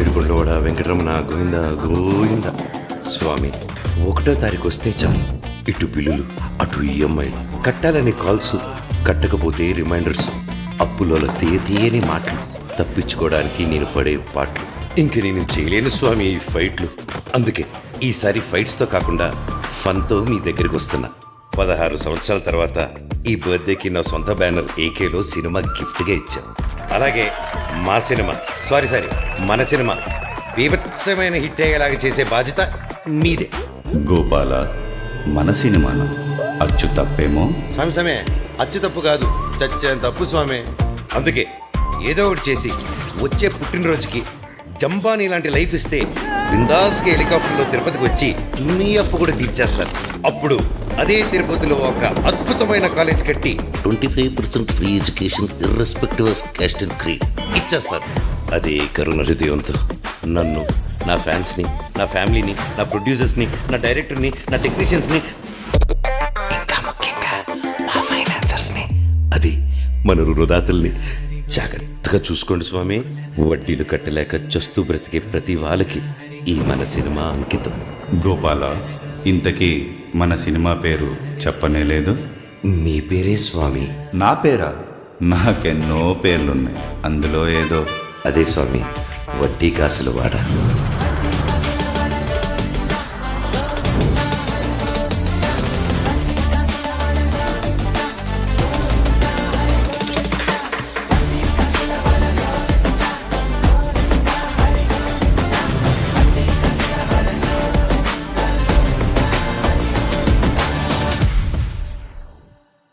ఏడుకొండవాడ వెంకటరమణ గోవింద గోవింద. స్వామి 1వ తారీఖు వస్తే చాలు, ఇటు బిల్లులు అటు ఈఎంఐ, కట్టాలని కాల్స్, కట్టకపోతే రిమైండర్స్, అప్పులలో తీయని మాటలు, తప్పించుకోవడానికి నేను పడే పాటలు. ఇంక నేను చేయలేను స్వామి ఈ ఫైట్లు. అందుకే ఈసారి ఫైట్స్తో కాకుండా ఫన్తో మీ దగ్గరికి వస్తున్నా. 16 సంవత్సరాల తర్వాత ఈ బర్త్డేకి నా సొంత బ్యానర్ ఏకేలో సినిమా గిఫ్ట్గా ఇచ్చాం. అలాగే మా సినిమా మన సినిమా బీభత్సమైన హిట్ అయ్యేలాగా చేసే బాధ్యత మీదే. గోపాల, మన సినిమాను అచ్చు తప్పేమో. స్వామి అచ్చు తప్పు కాదు, చచ్చేంత తప్పు స్వామి. అందుకే ఏదో ఒకటి చేసి వచ్చే పుట్టినరోజుకి జంబానీ లాంటి లైఫ్ ఇస్తే బిందాస్కి హెలికాప్టర్లో తిరుపతికి వచ్చి మీ అప్పు కూడా తీర్చేస్తారు. అప్పుడు అదే తిరుపతిలో ఒక అద్భుతమైన కాలేజ్ కట్టి 25% free education irrespective of caste and creed ఇచ్చేస్తారు. అదే కరుణ హృదయంతో నన్ను, నా ఫ్యాన్స్ని, నా ఫ్యామిలీని, నా ప్రొడ్యూసర్స్ని, నా డైరెక్టర్ని, నా టెక్నీషియన్స్ని, ఇంకా ముఖ్యంగా మా ఫైనాన్సర్స్ని, అది మన రుణదాతల్ని జాగ్రత్తగా చూసుకోండి స్వామి. వడ్డీలు కట్టలేక చస్తూ బ్రతికే ప్రతి వాళ్ళకి ఈ మన సినిమా అంకితం. గోపాల, ఇంతకీ మన సినిమా పేరు చెప్పనే లేదు. మీ పేరే స్వామి. నా పేరా? నాకెన్నో పేర్లున్నాయి, అందులో ఏదో. అదే స్వామి, వడ్డీ కాసులు వాడ.